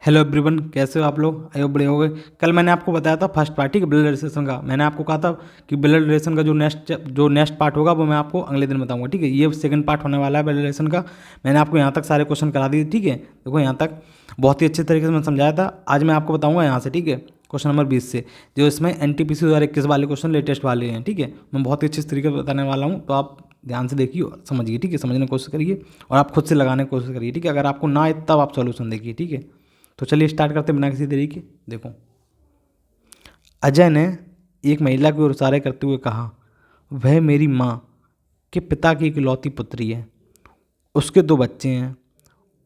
Hello everyone, कैसे हो आप लोग? आयो बड़े हो गए। कल मैंने आपको बताया था फर्स्ट पार्टी के ब्लड रिलेशन का। मैंने आपको कहा था कि ब्लड रिलेशन का जो नेक्स्ट पार्ट होगा वो मैं आपको अगले दिन बताऊंगा। ठीक है, ये सेकंड पार्ट होने वाला है ब्लड रिलेशन का। मैंने आपको यहाँ तक सारे क्वेश्चन करा दिए। ठीक है, देखो यहाँ तक बहुत ही अच्छे तरीके से मैंने समझाया था। आज मैं आपको बताऊंगा यहाँ से। ठीक है, क्वेश्चन नंबर 20 से, जो इसमें NTPC 2021 वाले क्वेश्चन लेटेस्ट वाले हैं। ठीक है, मैं बहुत ही अच्छे तरीके से बताने वाला हूँ, तो आप ध्यान से देखिए और समझिए। ठीक है, समझने की कोशिश करिए और आप खुद से लगाने की कोशिश करिए। ठीक है, अगर आपको ना आए तब आप सॉल्यूशन देखिए। ठीक है, तो चलिए स्टार्ट करते हैं बिना किसी देरी के। देखो, अजय ने एक महिला की ओर इशारे करते हुए कहा, वह मेरी माँ के पिता की इकलौती पुत्री है। उसके दो बच्चे हैं।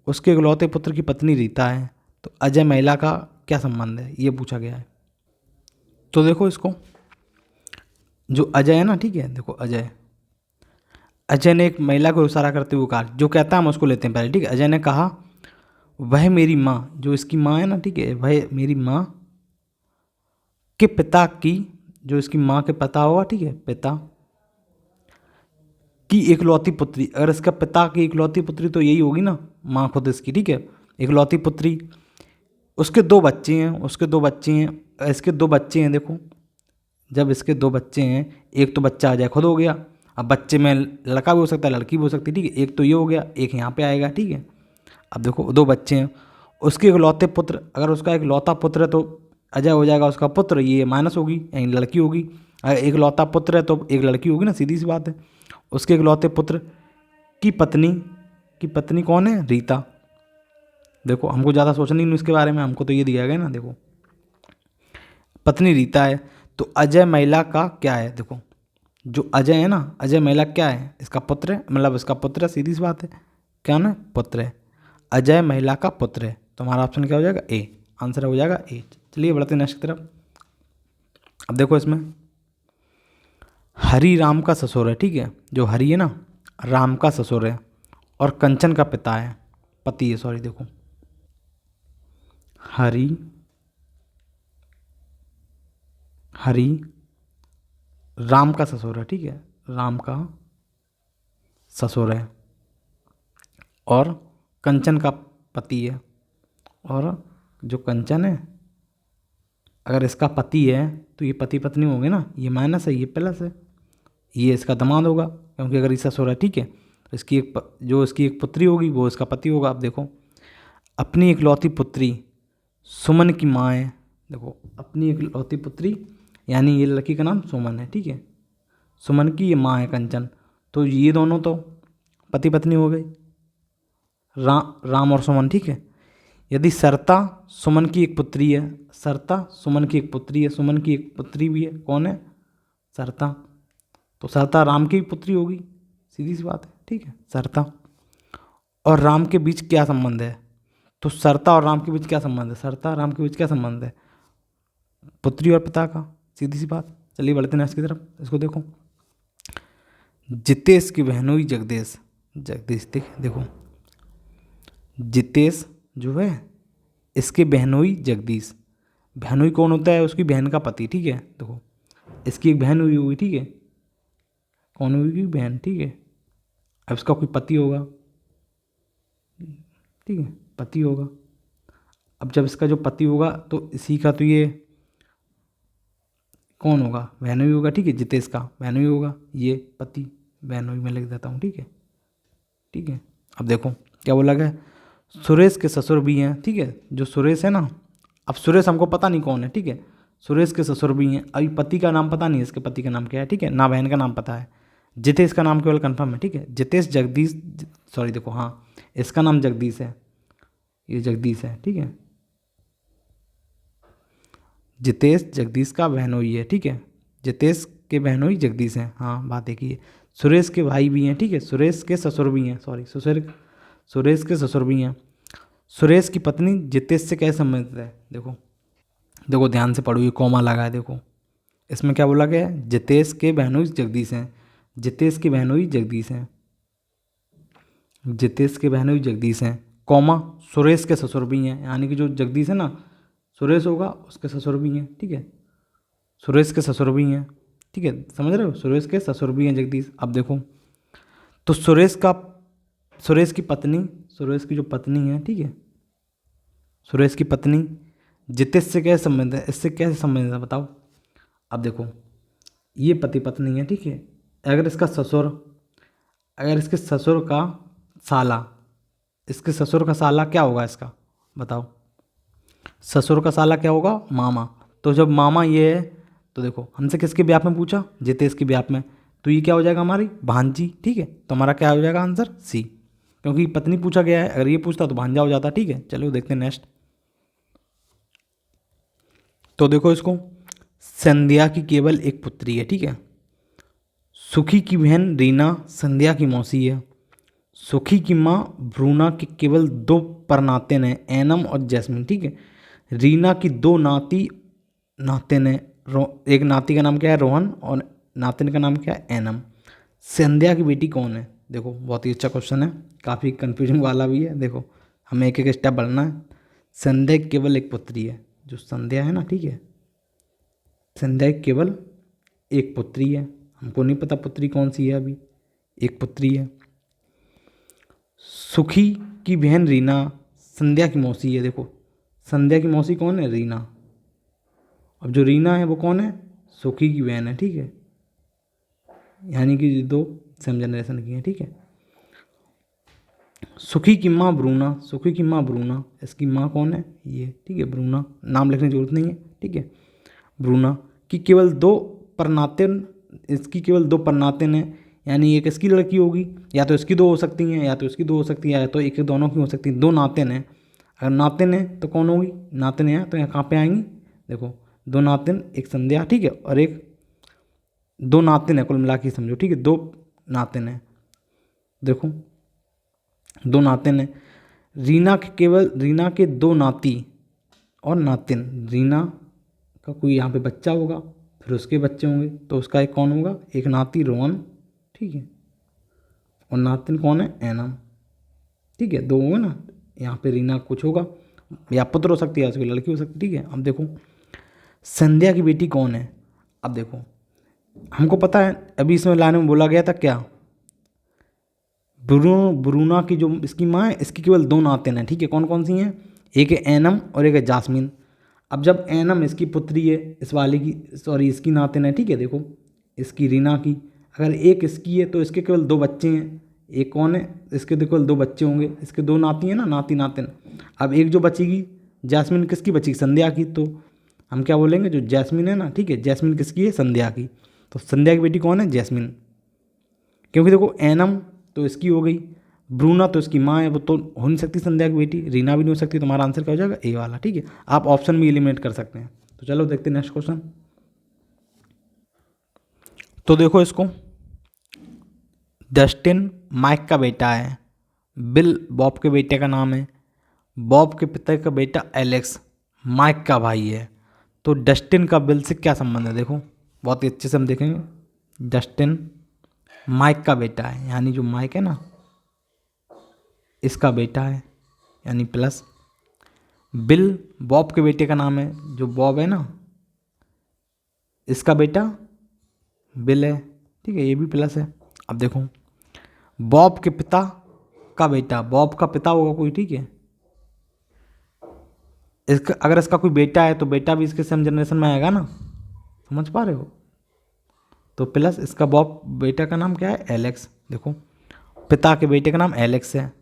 उसके इकलौते पुत्र की पत्नी रीता है। तो अजय महिला का क्या संबंध है, ये पूछा गया है। तो देखो इसको, जो अजय है ना, ठीक है, देखो अजय अजय ने एक महिला को इशारा करते हुए कहा, जो कहता है हम उसको लेते हैं पहले। ठीक है, अजय ने कहा, वह मेरी माँ, जो इसकी माँ है ना, ठीक है, वह मेरी माँ के पिता की, जो इसकी माँ के पिता होगा, ठीक है, पिता की इकलौती पुत्री। अगर इसका पिता की इकलौती पुत्री तो यही होगी ना, माँ खुद इसकी। ठीक है, इकलौती पुत्री। उसके दो बच्चे हैं, इसके दो बच्चे हैं। देखो, जब इसके दो बच्चे हैं, एक तो बच्चा अजय खुद हो गया। अब बच्चे में लड़का भी हो सकता है, लड़की भी हो सकती है। ठीक है, एक तो ये हो गया, एक यहाँ पे आएगा। ठीक है, अब देखो दो बच्चे हैं, उसके इकलौते पुत्र। अगर उसका इकलौता पुत्र है तो अजय हो जाएगा उसका पुत्र, ये माइनस होगी यानी लड़की होगी। अगर इकलौता पुत्र है तो एक लड़की होगी ना, सीधी सी बात है। उसके इकलौते पुत्र की पत्नी कौन है? रीता। देखो, हमको ज़्यादा सोचना नहीं इसके बारे में, हमको तो ये दिया गया ना। देखो, पत्नी रीता है। तो अजय महिला का क्या है? देखो, जो अजय है ना, अजय महिला क्या है? इसका पुत्र है, मतलब इसका पुत्र है, सीधी सी बात है। क्या ना, पुत्र है। अजय महिला का पुत्र है, तो हमारा ऑप्शन क्या हो जाएगा? ए। आंसर हो जाएगा ए। चलिए बढ़ते हैं नेक्स्ट की तरफ। अब देखो इसमें, हरि राम का ससुर है। ठीक है, जो हरि है ना, राम का ससुर है और कंचन का पिता है, पति है, सॉरी। देखो, हरि हरि राम का ससुर है। ठीक है, राम का ससुर है और कंचन का पति है। और जो कंचन है, अगर इसका पति है तो ये पति पत्नी होंगे ना, ये माइनस है, ये प्लस है। ये इसका दामाद होगा, क्योंकि अगर इसका ससुर है, ठीक है, तो जो इसकी एक पुत्री होगी वो इसका पति होगा। अब देखो, अपनी इकलौती पुत्री सुमन की माँ है। देखो, अपनी इकलौती पुत्री यानी ये लड़की का नाम सुमन है। ठीक है, सुमन की ये माँ है कंचन। तो ये दोनों तो पति पत्नी हो गए, राम और सुमन। ठीक है, यदि सरता सुमन की एक पुत्री है, सरता सुमन की एक पुत्री है, सुमन की एक पुत्री भी है, कौन है? सरता। तो सरता राम की पुत्री होगी, सीधी सी बात है। ठीक है, सरता और राम के बीच क्या संबंध है? तो सरता और राम के बीच क्या संबंध है? सरता राम के बीच क्या संबंध है? पुत्री और पिता का, सीधी सी बात। चलिए बढ़ते हैं नेक्स्ट की तरफ। इसको देखो, जितेश की बहन हुई जगदीश। जगदीश, देखो, जितेश जो है, इसके बहनोई जगदीश। बहनोई कौन होता है? उसकी बहन का पति। ठीक है, देखो, इसकी एक बहन हुई हुई, ठीक है, कौन हुई? बहन। ठीक है, अब इसका कोई पति होगा, ठीक है, पति होगा। अब जब इसका जो पति होगा तो इसी का तो ये कौन होगा? बहनोई होगा। ठीक है, जितेश का बहनोई होगा, ये पति बहनोई में लिख देता हूँ। ठीक है, ठीक है। अब देखो क्या बोला गया, सुरेश के ससुर भी हैं। ठीक है, जो सुरेश है ना, अब सुरेश हमको पता नहीं कौन है। ठीक है, सुरेश के ससुर भी हैं। अभी पति का नाम पता नहीं है, इसके पति का नाम क्या है। ठीक है, ना बहन का नाम पता है। जितेश का नाम केवल कंफर्म है। ठीक है, जितेश जगदीश, सॉरी, देखो, हाँ, इसका नाम जगदीश है, ये जगदीश है। ठीक है, जितेश जगदीश का बहनोई है। ठीक है, जितेश के बहनोई जगदीश हैं। हाँ, बात एक ही है। सुरेश के भाई भी हैं। ठीक है, सुरेश के ससुर भी हैं, सॉरी, सुरेश के ससुर भी हैं। सुरेश की पत्नी जितेश से कैसे संबंधित है? देखो, देखो ध्यान से पढ़ो, ये कॉमा लगा है। देखो, इसमें क्या बोला गया है? जितेश के बहनोई जगदीश हैं। जितेश की बहनोई जगदीश हैं। जितेश के बहनोई जगदीश हैं, कॉमा, सुरेश के ससुर भी हैं। यानी कि जो जगदीश है ना, सुरेश होगा, उसके ससुर भी हैं। ठीक है, सुरेश के ससुर भी हैं। ठीक है, समझ रहे हो, सुरेश के ससुर भी हैं जगदीश। अब देखो, तो सुरेश की पत्नी, सुरेश की जो पत्नी है, ठीक है, सुरेश की पत्नी जितेश से कैसे संबंधित है, इससे कैसे संबंधित है बताओ। अब देखो ये पति पत्नी है, ठीक है। अगर इसका ससुर, अगर इसके ससुर का साला, इसके ससुर का साला क्या होगा इसका बताओ। ससुर का साला क्या होगा, मामा। तो जब मामा ये है तो देखो हमसे किसके ब्याह में पूछा, जितेश के ब्याह में, तो ये क्या हो जाएगा हमारी भांजी, ठीक है। तो हमारा क्या हो जाएगा आंसर सी, क्योंकि पत्नी पूछा गया है, अगर ये पूछता तो भांजा हो जाता, ठीक है। चलो देखते हैं नेक्स्ट। तो देखो इसको, संध्या की केवल एक पुत्री है, ठीक है। सुखी की बहन रीना संध्या की मौसी है। सुखी की माँ भ्रूणा के केवल दो परनातिन हैं, एनम और जैस्मिन, ठीक है। रीना की दो नातिन हैं, एक नाती का नाम क्या है रोहन और नातिन का नाम क्या है एनम। संध्या की बेटी कौन है, देखो बहुत ही अच्छा क्वेश्चन है, काफ़ी कन्फ्यूजन वाला भी है। देखो हमें एक एक स्टेप बढ़ना है। संध्या की केवल एक पुत्री है, जो संध्या है ना, ठीक है। संध्या की केवल एक पुत्री है, हमको नहीं पता पुत्री कौन सी है, अभी एक पुत्री है। सुखी की बहन रीना संध्या की मौसी है। देखो संध्या की मौसी कौन है, रीना। अब जो रीना है वो कौन है, सुखी की बहन है, ठीक है। यानी कि दो सेम जनरेशन की हैं, ठीक है। सुखी की माँ ब्रूना, सुखी की माँ ब्रूना, इसकी माँ कौन है ये, ठीक है, ब्रूना, नाम लिखने की जरूरत नहीं है, ठीक है। ब्रूना की केवल दो परनातिन, इसकी केवल दो परनातिन हैं, यानी एक इसकी लड़की होगी, या तो इसकी दो हो सकती हैं, या तो इसकी दो हो सकती है, या तो एक दोनों की हो सकती है। दो नातिन हैं, अगर नातिन है तो कौन होगी, नातिन है तो यहाँ कहाँ पे आएंगी, देखो दो नातिन, एक संध्या, ठीक है, और एक, दो नातिन है कुल मिला के समझो, ठीक है, दो नातिन है। देखो दो नातिन है, रीना के दो नाती और नातिन, रीना का कोई यहाँ पे बच्चा होगा, फिर उसके बच्चे होंगे, तो उसका एक कौन होगा, एक नाती रोहन, ठीक है, और नातिन कौन है एनम, ठीक है, दो होंगे ना। यहाँ पे रीना कुछ होगा, या पुत्र हो सकती है या उसकी लड़की हो सकती है, ठीक है। अब देखो संध्या की बेटी कौन है, अब देखो हमको पता है, अभी इसमें लाने में बोला गया था क्या, ब्रूना की जो इसकी माँ है, इसकी केवल दो नातिन हैं, ठीक है। कौन कौन सी हैं, एक है एनम और एक है जास्मिन। अब जब एनम इसकी पुत्री है, इस वाले की, सॉरी इसकी नातिन है, ठीक है। देखो इसकी रीना की, अगर एक इसकी है तो इसके केवल दो बच्चे हैं, एक कौन है, इसके तो केवल दो बच्चे होंगे, इसके दो नाती हैं ना, नाती नातिन। अब एक जो बचेगी जैस्मिन, किसकी बचेगी, संध्या की, तो हम क्या बोलेंगे, जो जैस्मिन है ना, ठीक है, जैस्मिन किसकी है, संध्या की। तो संध्या की बेटी कौन है, जैस्मिन। क्योंकि देखो एनम तो इसकी हो गई, ब्रूना तो इसकी माँ है, वो तो हो नहीं सकती संध्या की बेटी, रीना भी नहीं हो सकती, तुम्हारा आंसर क्या हो जाएगा ए वाला, ठीक है। आप ऑप्शन भी एलिमिनेट कर सकते हैं। तो चलो देखते हैं नेक्स्ट क्वेश्चन। तो देखो इसको, डस्टिन माइक का बेटा है, बिल बॉब के बेटे का नाम है, बॉब के पिता का बेटा एलेक्स माइक का भाई है। तो डस्टिन का बिल से क्या संबंध है, देखो बहुत ही अच्छे से हम देखेंगे। डस्टिन माइक का बेटा है, यानी जो माइक है ना इसका बेटा है, यानी प्लस। बिल बॉब के बेटे का नाम है, जो बॉब है ना इसका बेटा बिल है, ठीक है, ये भी प्लस है। अब देखो बॉब के पिता का बेटा, बॉब का पिता होगा कोई, ठीक है। इसका अगर इसका कोई बेटा है तो बेटा भी इसके सेम जनरेशन में आएगा ना, समझ पा रहे हो। तो प्लस इसका बॉब बेटा का नाम क्या है, एलेक्स। देखो पिता के बेटे का नाम एलेक्स है,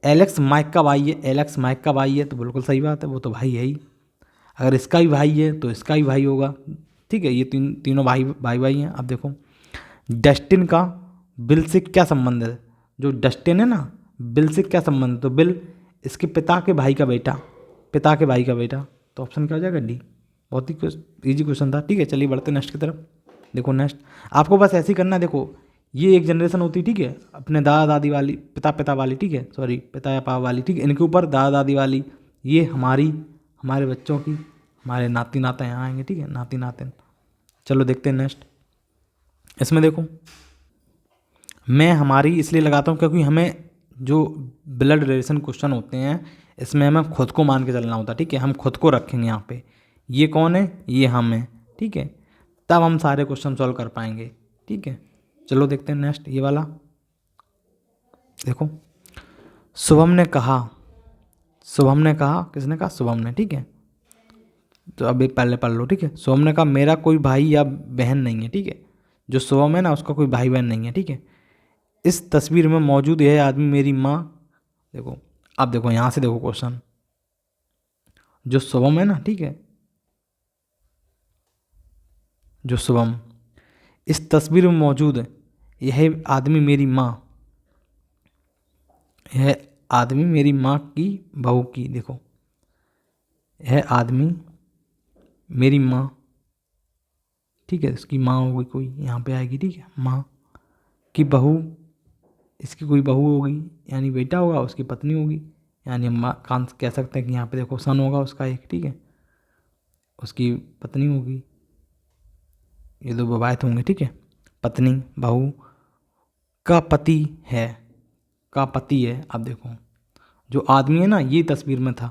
एलेक्स माइक का भाई है, एलेक्स माइक का भाई है, तो बिल्कुल सही बात है, वो तो भाई है ही। अगर इसका भी भाई है तो इसका भी भाई होगा, ठीक है। ये तीनों भाई भाई भाई हैं। अब देखो डस्टिन का बिल से क्या संबंध है, जो डस्टिन है ना बिल से क्या संबंध है, तो बिल इसके पिता के भाई का बेटा, पिता के भाई का बेटा, तो ऑप्शन क्या हो जाएगा डी। बहुत ही ईजी क्वेश्चन था, ठीक है। चलिए बढ़ते नेक्स्ट की तरफ। देखो नेक्स्ट आपको बस ऐसे ही करना है। देखो ये एक जनरेशन होती है, ठीक है, अपने दादा दादी वाली, पिता वाली, ठीक है, सॉरी पिता या पापा वाली, ठीक है, इनके ऊपर दादा दादी वाली, ये हमारे बच्चों की, हमारे नाती नाता यहाँ आएंगे, ठीक है, नाती नातिन। चलो देखते हैं नेक्स्ट। इसमें देखो मैं हमारी इसलिए लगाता हूँ क्योंकि हमें जो ब्लड रिलेशन क्वेश्चन होते हैं इसमें हमें खुद को मान के चलना होता है, ठीक है। हम खुद को रखेंगे यहाँ पे, ये कौन है, ये हम हैं, ठीक है, तब हम सारे क्वेश्चन सॉल्व कर पाएंगे, ठीक है। चलो देखते हैं नेक्स्ट ये वाला। देखो शुभम ने कहा, शुभम ने कहा, किसने कहा? शुभम ने, ठीक है। तो अभी पहले पढ़ लो, ठीक है। शुभम ने कहा मेरा कोई भाई या बहन नहीं है, ठीक है। जो शुभम है ना, उसका कोई भाई बहन नहीं है, ठीक है। इस तस्वीर में मौजूद यह आदमी मेरी माँ, देखो अब देखो यहाँ से देखो क्वेश्चन, जो शुभम है ना, ठीक है, जो शुभम इस तस्वीर में मौजूद है, यह आदमी मेरी माँ, यह आदमी मेरी माँ की बहू की, देखो यह आदमी मेरी माँ, ठीक है, इसकी माँ होगी कोई, यहाँ पे आएगी, ठीक है, माँ की बहू, इसकी कोई बहू होगी यानी बेटा होगा, उसकी पत्नी होगी, यानी हम कान कह सकते हैं कि यहाँ पे देखो सन होगा उसका एक, ठीक है, उसकी पत्नी होगी, ये दो विवाहित होंगे, ठीक है। पत्नी, बहू का पति है, का पति है। अब देखो जो आदमी है ना, ये तस्वीर में था,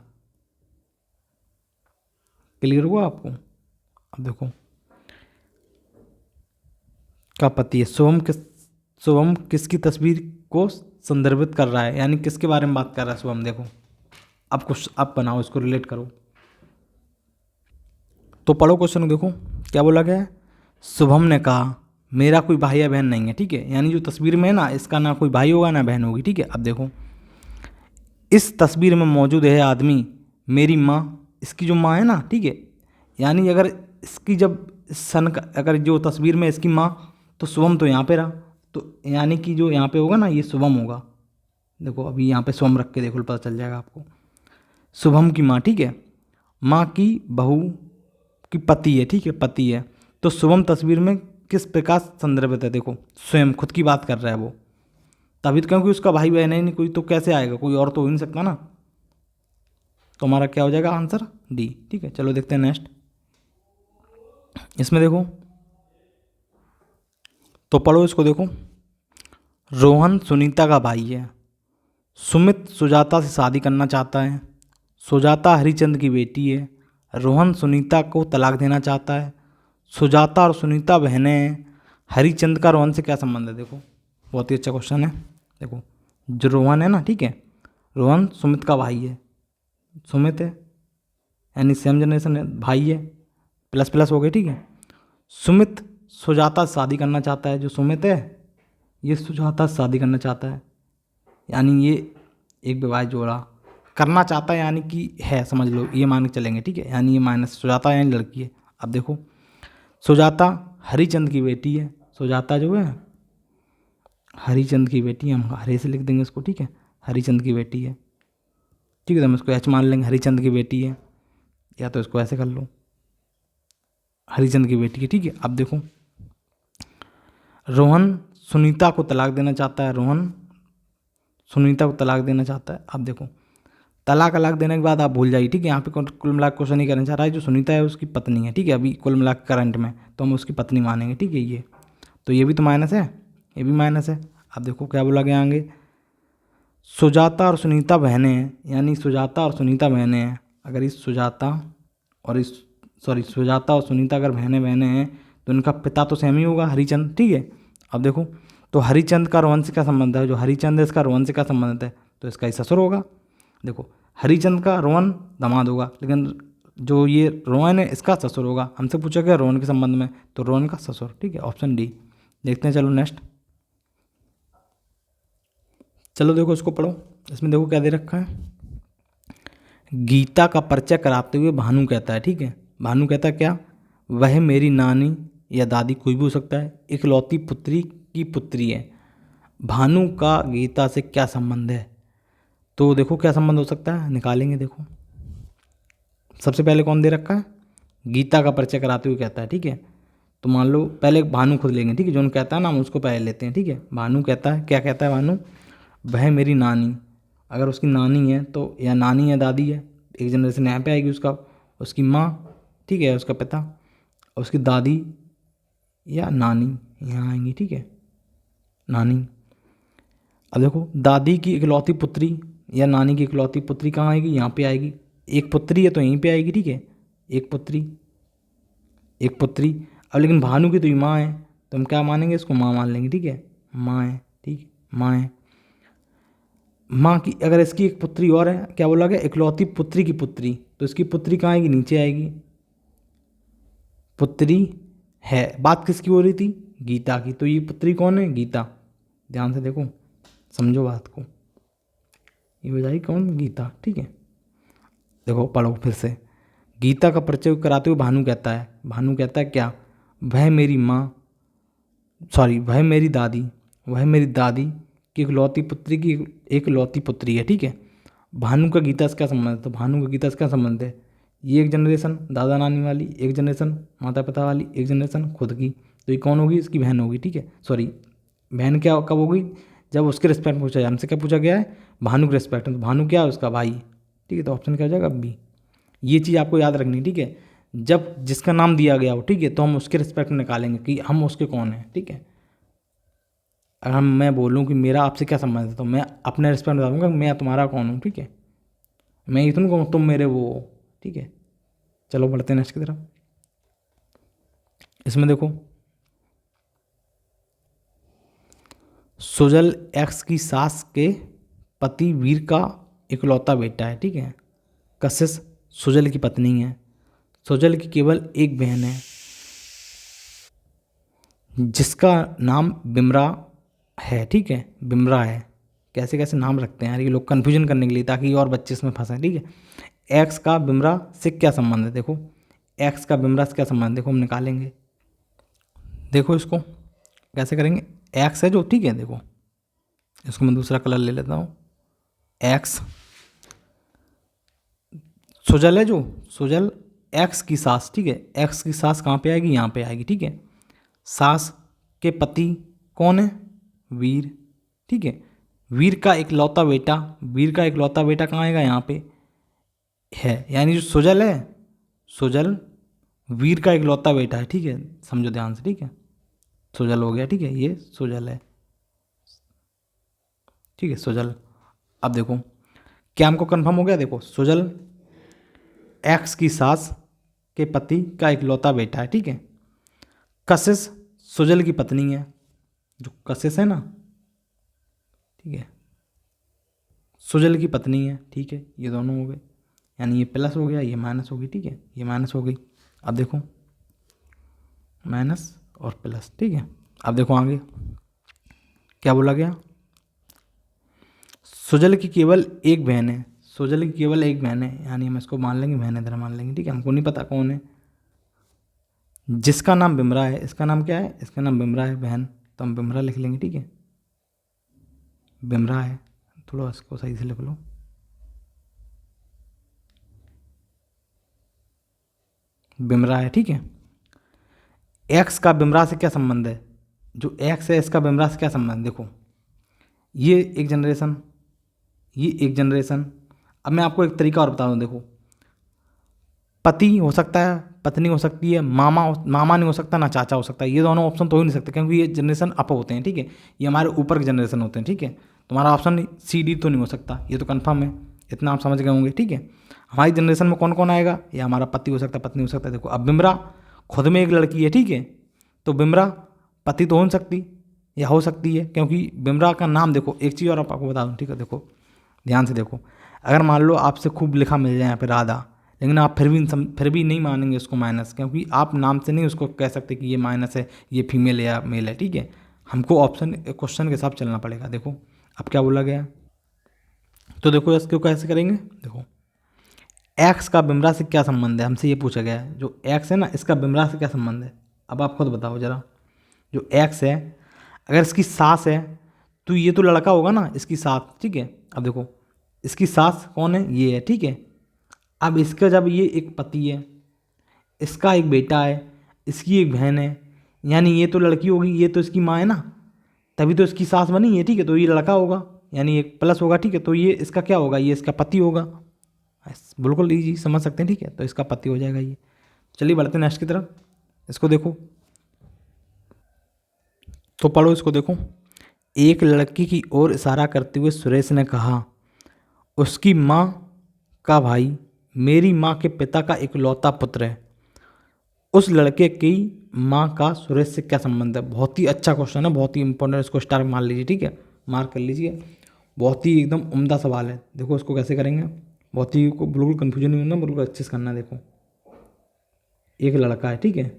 क्लियर हुआ आपको? अब देखो का पति है। शुभम किसकी तस्वीर को संदर्भित कर रहा है, यानी किसके बारे में बात कर रहा है शुभम? देखो अब कुछ अब बनाओ, इसको रिलेट करो। तो पढ़ो क्वेश्चन को, देखो क्या बोला गया है। शुभम ने कहा मेरा कोई भाई या बहन नहीं है, ठीक है, यानी जो तस्वीर में है ना, इसका ना कोई भाई होगा ना बहन होगी, ठीक है। अब देखो इस तस्वीर में मौजूद है आदमी मेरी माँ, इसकी जो माँ है ना, ठीक है, यानी अगर इसकी जब सन का, अगर जो तस्वीर में इसकी माँ, तो शुभम तो यहाँ पे रहा, तो यानी कि जो यहाँ पे होगा ना, ये शुभम होगा। देखो अभी यहाँ पे शुभम रख के देखो, पता चल जाएगा आपको। शुभम की माँ, ठीक है, माँ की बहू की पति है, ठीक है, पति है। तो शुभम तस्वीर में किस प्रकार संदर्भित है? देखो स्वयं खुद की बात कर रहा है वो, तभी तो, क्योंकि उसका भाई बहन है नहीं कोई, तो कैसे आएगा? कोई और तो हो ही नहीं सकता ना। तो हमारा क्या हो जाएगा आंसर? डी, ठीक है। चलो देखते हैं नेक्स्ट। इसमें देखो, तो पढ़ो इसको, देखो रोहन सुनीता का भाई है। सुमित सुजाता से शादी करना चाहता है। सुजाता हरिचंद की बेटी है। रोहन सुनीता को तलाक देना चाहता है। सुजाता और सुनीता बहनें हैं। हरिचंद का रोहन से क्या संबंध है? देखो बहुत ही अच्छा क्वेश्चन है। देखो जो रोहन है ना, ठीक है, रोहन सुमित का भाई है, सुमित है यानी सेम जनरेशन है, भाई है, प्लस प्लस हो गए, ठीक है। सुमित सुजाता से शादी करना चाहता है, जो सुमित है ये सुजाता से शादी करना चाहता है, यानी ये एक विवाहित जोड़ा करना चाहता है, यानी कि है, समझ लो, ये मान के चलेंगे, ठीक है, यानी ये माइनस सुजाता यानी लड़की है। अब देखो सुजाता हरिचंद की बेटी है, सुजाता जो है हरिचंद की बेटी है, हम हरे से लिख देंगे इसको, ठीक है, हरिचंद की बेटी है, ठीक है, तो हम इसको एच मान लेंगे, हरिचंद की बेटी है, या तो इसको ऐसे कर लो, हरिचंद की बेटी है, ठीक है। अब देखो रोहन सुनीता को तलाक देना चाहता है, रोहन सुनीता को तलाक देना चाहता है। अब देखो तलाक अलाक देने के बाद आप भूल जाइए, ठीक है, यहाँ पे कुल मिला के क्वेश्चन नहीं करना चाह रहा है, जो सुनीता है उसकी पत्नी है, ठीक है, अभी कुल मिला के करंट में तो हम उसकी पत्नी मानेंगे, ठीक है। ये तो ये भी तो माइनस है, ये भी माइनस है। अब देखो क्या बोला गया आगे, सुजाता और सुनीता बहनें हैं, यानी सुजाता और सुनीता बहनें हैं। अगर इस सुजाता और इस सुजाता और सुनीता अगर बहनें बहनें हैं तो उनका पिता तो सेम ही होगा, हरिचंद, ठीक है। अब देखो तो हरिचंद का रोहन से क्या संबंध है? जो हरिचंद है इसका रोहन से क्या संबंध है? तो इसका ही ससुर होगा। देखो हरिचंद का रोहन दामाद होगा, लेकिन जो ये रोहन है इसका ससुर होगा। हमसे पूछा गया रोहन के संबंध में, तो रोहन का ससुर, ठीक है, ऑप्शन डी। देखते हैं, चलो नेक्स्ट। चलो देखो इसको पढ़ो, इसमें देखो क्या दे रखा है। गीता का परिचय कराते हुए भानु कहता है, ठीक है, भानु कहता है क्या? वह मेरी नानी या दादी कोई भी हो सकता है, इकलौती पुत्री की पुत्री है। भानु का गीता से क्या संबंध है? तो देखो क्या संबंध हो सकता है, निकालेंगे। देखो सबसे पहले कौन दे रखा है? गीता का परिचय कराते हुए कहता है, ठीक है, तो मान लो पहले भानु खुद लेंगे, ठीक है, जो उन कहता है ना हम उसको पहले लेते हैं, ठीक है। भानु कहता है, क्या कहता है भानु? वह मेरी नानी, अगर उसकी नानी है तो या नानी या दादी है, एक जनरेशन यहाँ पे आएगी उसका, उसकी माँ, ठीक है, उसका पिता, उसकी दादी या नानी यहाँ आएंगी, ठीक है, नानी। अब देखो दादी की इकलौती पुत्री या नानी की इकलौती पुत्री कहाँ आएगी? यहाँ पे आएगी। एक पुत्री है तो यहीं पे आएगी, ठीक है, एक पुत्री, एक पुत्री। अब लेकिन भानु की तो ये माँ है, तो हम क्या मानेंगे? इसको माँ मान लेंगे, ठीक है, माँ है, ठीक है, माँ है। माँ की, अगर इसकी एक पुत्री और है, क्या बोला गया, इकलौती पुत्री की पुत्री, तो इसकी पुत्री कहाँ आएगी, नीचे आएगी, पुत्री है। बात किसकी हो रही थी, गीता की, तो ये पुत्री कौन है, गीता। ध्यान से देखो, समझो बात को, ये हो जाएगी कौन, गीता, ठीक है। देखो पढ़ो फिर से। गीता का परिचय कराते हुए भानु कहता है, भानु कहता है क्या, वह मेरी माँ, सॉरी वह मेरी दादी, वह मेरी दादी की इकलौती पुत्री की एक लौती पुत्री है, ठीक है। भानु का गीता से क्या संबंध है, तो भानु का गीता से क्या संबंध है, ये एक जनरेशन दादा नानी वाली, एक जनरेशन माता पिता वाली, एक जनरेशन खुद की, तो ये कौन होगी, इसकी बहन होगी, ठीक है। सॉरी, बहन क्या कब होगी, जब उसके रिस्पेक्ट में पूछा जाए, हमसे क्या पूछा गया है, भानु के रिस्पेक्ट में, तो भानु क्या है, उसका भाई, ठीक है। तो ऑप्शन क्या हो जाएगा, बी। ये चीज़ आपको याद रखनी, ठीक है। जब जिसका नाम दिया गया हो, ठीक है, तो हम उसके रिस्पेक्ट में निकालेंगे कि हम उसके कौन हैं, ठीक है। अगर मैं बोलूँ कि मेरा आपसे क्या संबंध है, तो मैं अपने रिस्पेक्ट में बताऊँगा मैं तुम्हारा कौन हूँ, ठीक है। मैं ये तो नहीं कहूँ तुम मेरे वो हो, ठीक है। चलो बढ़ते हैं नेक्स्ट की तरफ। इसमें देखो, सुजल एक्स की सास के पति वीर का इकलौता बेटा है, ठीक है। कशिश सुजल की पत्नी है। सुजल की केवल एक बहन है जिसका नाम बिमरा है, ठीक है, बिमरा है। कैसे कैसे नाम रखते हैं यार ये लोग, कन्फ्यूजन करने के लिए, ताकि और बच्चे इसमें फंसें, ठीक है। एक्स का बिमरा से क्या संबंध है, देखो एक्स का बिमरा से क्या संबंध है, देखो हम निकालेंगे। देखो इसको कैसे करेंगे, एक्स है जो, ठीक है, देखो इसको मैं दूसरा कलर ले लेता हूँ। एक्स सुजल है जो, सुजल एक्स की सास, ठीक है। एक्स की सास कहाँ पे आएगी, यहाँ पे आएगी, ठीक है। सास के पति कौन है, वीर, ठीक है। वीर का इकलौता बेटा, वीर का इकलौता बेटा कहाँ आएगा, यहाँ पे है, यानी जो सुजल है, सुजल वीर का इकलौता बेटा है, ठीक है। समझो ध्यान से, ठीक है। सुजल हो गया, ठीक है, ये सुजल है, ठीक है, सुजल। अब देखो क्या हमको कंफर्म हो गया, देखो सुजल एक्स की सास के पति का इकलौता बेटा है, ठीक है। कशिश सुजल की पत्नी है, जो कशिश है ना, ठीक है, सुजल की पत्नी है, ठीक है। ये दोनों हो गए, यानी ये प्लस हो गया, ये माइनस हो गई, ठीक है, ये माइनस हो गई। अब देखो माइनस और प्लस, ठीक है। अब देखो आगे क्या बोला गया, सुजल की केवल एक बहन है, सुजल की केवल एक बहन है, यानी हम इसको मान लेंगे बहन इधर मान लेंगे, ठीक है। हमको नहीं पता कौन है, जिसका नाम बिमरा है, इसका नाम क्या है, इसका नाम बिमरा है, बहन, तो हम बिमरा लिख लेंगे, ठीक है। बिमरा है, थोड़ा इसको सही से लिख लो, बिमरा है, ठीक है। एक्स का बिमरा से क्या संबंध है, जो एक्स है इसका बिमरा से क्या संबंध, देखो ये एक जनरेशन, ये एक जनरेशन। अब मैं आपको एक तरीका और बता दूँ, देखो पति हो सकता है, पत्नी हो सकती है, मामा नहीं हो सकता, ना चाचा हो सकता है, ये दोनों ऑप्शन तो हो ही नहीं सकते, क्योंकि ये जनरेशन अप होते हैं, ठीक है। ये हमारे ऊपर के जनरेशन होते हैं, ठीक है। तुम्हारा ऑप्शन सी डी तो नहीं हो सकता, ये तो कन्फर्म है, इतना आप समझ गए होंगे, ठीक है। हमारी जनरेशन में कौन कौन आएगा, ये हमारा पति हो सकता है, पत्नी हो सकता है। देखो अब बिमरा खुद में एक लड़की है, ठीक है, तो बिमरा पति तो हो नहीं सकती, या हो सकती है, क्योंकि बिमरा का नाम, देखो एक चीज़ और आपको बता दूँ, ठीक है। देखो ध्यान से देखो, अगर मान लो आपसे खूब लिखा मिल जाए यहाँ पे राधा, लेकिन आप फिर भी नहीं मानेंगे उसको माइनस, क्योंकि आप नाम से नहीं उसको कह सकते कि ये माइनस है, ये फीमेल है या मेल है, ठीक है। हमको ऑप्शन क्वेश्चन के हिसाब चलना पड़ेगा। देखो अब क्या बोला गया, तो देखो इसको कैसे करेंगे, देखो एक्स का बिमरा से क्या संबंध है, हमसे ये पूछा गया है, जो एक्स है ना इसका बिमरा से क्या संबंध है। अब आप खुद बताओ जरा, जो एक्स है अगर इसकी सास है, तो ये तो लड़का होगा ना, इसकी सास, ठीक है। अब देखो इसकी सास कौन है, ये है, ठीक है। अब इसका जब ये एक पति है, इसका एक बेटा है, इसकी एक बहन है, यानी ये तो लड़की होगी, ये तो इसकी माँ है ना, तभी तो इसकी सास बनी है, ठीक है। तो ये लड़का होगा, यानी एक प्लस होगा, ठीक है। तो ये इसका क्या होगा, ये इसका पति होगा, बिल्कुल ईजी समझ सकते हैं, ठीक है। तो इसका पति हो जाएगा ये। चलिए बढ़ते हैं नेक्स्ट की तरफ, इसको देखो, तो पढ़ो इसको, देखो एक लड़की की ओर इशारा करते हुए सुरेश ने कहा, उसकी माँ का भाई मेरी माँ के पिता का इकलौता पुत्र है। उस लड़के की माँ का सुरेश से क्या संबंध है। बहुत ही अच्छा क्वेश्चन है, बहुत ही इंपॉर्टेंट, इसको स्टार मार लीजिए, ठीक है, मार्क कर लीजिए। बहुत ही एकदम उम्दा सवाल है। देखो इसको कैसे करेंगे, बहुत ही को बिल्कुल कन्फ्यूजन नहीं होना, बिल्कुल अच्छे से करना है। देखो एक लड़का है, ठीक है,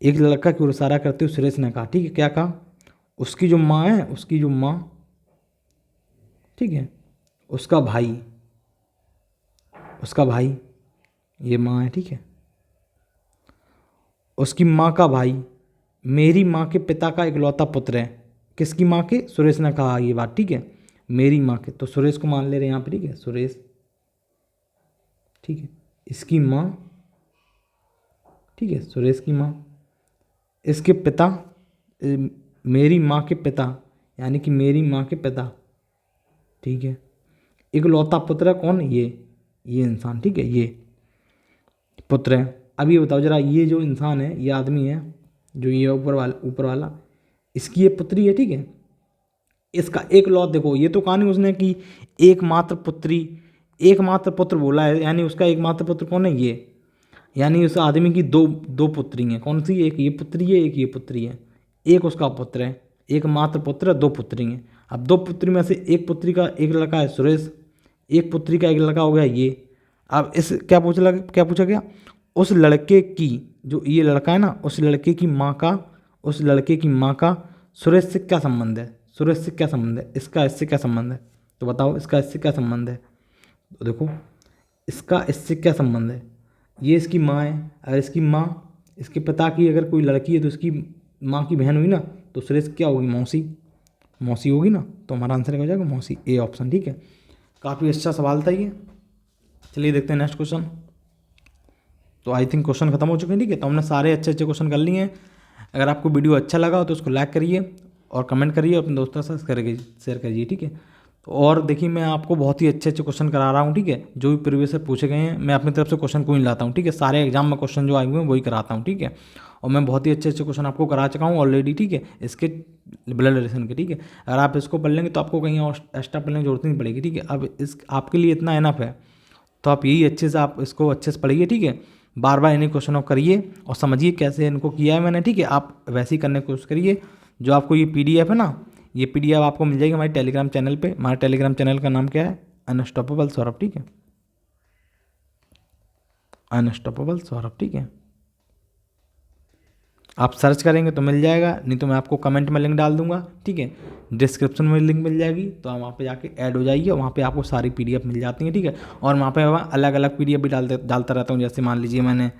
एक लड़का की ओर इशारा करते हुए सुरेश ने कहा, ठीक है, क्या कहा, उसकी जो माँ है, उसकी जो माँ, ठीक है, उसका भाई, उसका भाई, ये माँ है, ठीक है, उसकी माँ का भाई मेरी माँ के पिता का इकलौता पुत्र है। किसकी माँ के? सुरेश ने कहा ये बात, ठीक है, मेरी माँ के, तो सुरेश को मान ले रहे हैं यहाँ पे, ठीक है, सुरेश, ठीक है, इसकी माँ, ठीक है, सुरेश की माँ, इसके पिता, मेरी माँ के पिता, यानी कि मेरी माँ के पिता, ठीक है, इकलौता पुत्र है कौन? ये इंसान, ठीक है, ये पुत्र है। अब ये बताओ जरा, ये जो इंसान है, ये आदमी है, जो ये ऊपर वाला, इसकी ये पुत्री है, ठीक है, इसका एक लौत, देखो ये तो कहा नहीं उसने कि एकमात्र पुत्री, एकमात्र पुत्र बोला है, यानी उसका एकमात्र पुत्र कौन है? ये, यानी उस आदमी की दो दो पुत्री हैं। कौन सी? एक ये पुत्री है, एक ये पुत्री है, एक उसका पुत्र है, एक मात्र पुत्र है, दो पुत्री हैं। अब दो पुत्री में से एक पुत्री का एक लड़का है सुरेश, एक पुत्री का एक लड़का हो गया ये। अब इस क्या पूछा गया? उस लड़के की, जो ये लड़का है ना, उस लड़के की माँ का, उस लड़के की माँ का सुरेश से क्या संबंध है? सुरेश से क्या संबंध है? इसका इससे क्या संबंध है? तो बताओ इसका इससे क्या संबंध है? तो देखो इसका इससे क्या संबंध है? ये इसकी माँ है, अगर इसकी माँ, इसके पिता की अगर कोई लड़की है तो इसकी माँ की बहन हुई ना, तो सुरेश क्या होगी? मौसी, मौसी होगी ना, तो हमारा आंसर हो जाएगा मौसी, ए ऑप्शन, ठीक है। काफ़ी अच्छा सवाल था ये। चलिए देखते हैं नेक्स्ट क्वेश्चन। तो आई थिंक क्वेश्चन खत्म हो चुके हैं, ठीक है, तो हमने सारे अच्छे अच्छे क्वेश्चन कर लिए हैं। अगर आपको वीडियो अच्छा लगा हो तो उसको लाइक करिए और कमेंट करिए, अपने दोस्तों के साथ शेयर करिए, ठीक है। तो और देखिए मैं आपको बहुत ही अच्छे अच्छे क्वेश्चन करा रहा हूँ, ठीक है, जो भी प्रीवियस से पूछे गए हैं, मैं अपनी तरफ से क्वेश्चन कोई नहीं लाता हूँ, ठीक है, सारे एग्जाम में क्वेश्चन जो आए हुए हैं वही कराता हूँ, ठीक है। और मैं बहुत ही अच्छे अच्छे क्वेश्चन आपको करा चुका हूँ ऑलरेडी, ठीक है, इसके ब्लड रिलेशन के, ठीक है। अगर आप इसको पढ़ लेंगे तो आपको कहीं और एक्स्ट्रा पढ़ने की जरूरत नहीं पड़ेगी, ठीक है। अब इस आपके लिए इतना इनफ है, तो आप यही अच्छे से आप इसको अच्छे से पढ़िए, ठीक है। बार बार इन्हीं क्वेश्चनों को करिए और समझिए कैसे इनको किया है मैंने, ठीक है। आप वैसे ही करने की कोशिश करिए। जो आपको ये पीडीएफ है ना, ये पीडीएफ आपको मिल जाएगी हमारे टेलीग्राम चैनल पे। हमारे टेलीग्राम चैनल का नाम क्या है? अनस्टॉपेबल सौरभ, ठीक है, अनस्टॉपेबल सौरभ, ठीक है। आप सर्च करेंगे तो मिल जाएगा, नहीं तो मैं आपको कमेंट में लिंक डाल दूंगा, ठीक है, डिस्क्रिप्शन में लिंक मिल जाएगी, तो आप वहाँ पे जाके ऐड हो जाइए और वहाँ पे आपको सारी पीडीएफ मिल जाती हैं, ठीक है। और वहाँ पे अलग अलग पीडीएफ भी डालता रहता हूँ। जैसे मान लीजिए मैंने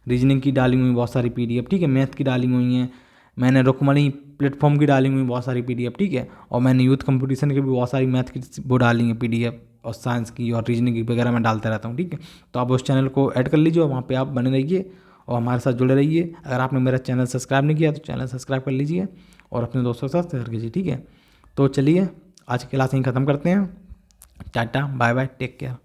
रीजनिंग की डाली हुई बहुत सारी पीडीएफ, ठीक है, मैथ की डाली हुई हैं, मैंने रुक्मणी प्लेटफॉर्म की डाली हुई बहुत सारी पीडीएफ, ठीक है, और मैंने यूथ कंपटीशन की भी बहुत सारी मैथ की वो डाली हैं पीडीएफ, और साइंस की और रीजनिंग की वगैरह मैं डालता रहता हूँ, ठीक है। तो आप उस चैनल को ऐड कर लीजिए और वहाँ पे आप बने रहिए और हमारे साथ जुड़े रहिए। अगर आपने मेरा चैनल सब्सक्राइब नहीं किया तो चैनल सब्सक्राइब कर लीजिए और अपने दोस्तों के साथ शेयर कीजिए, ठीक है। तो चलिए आज की क्लास यहीं ख़त्म करते हैं। Tata bye bye, take care.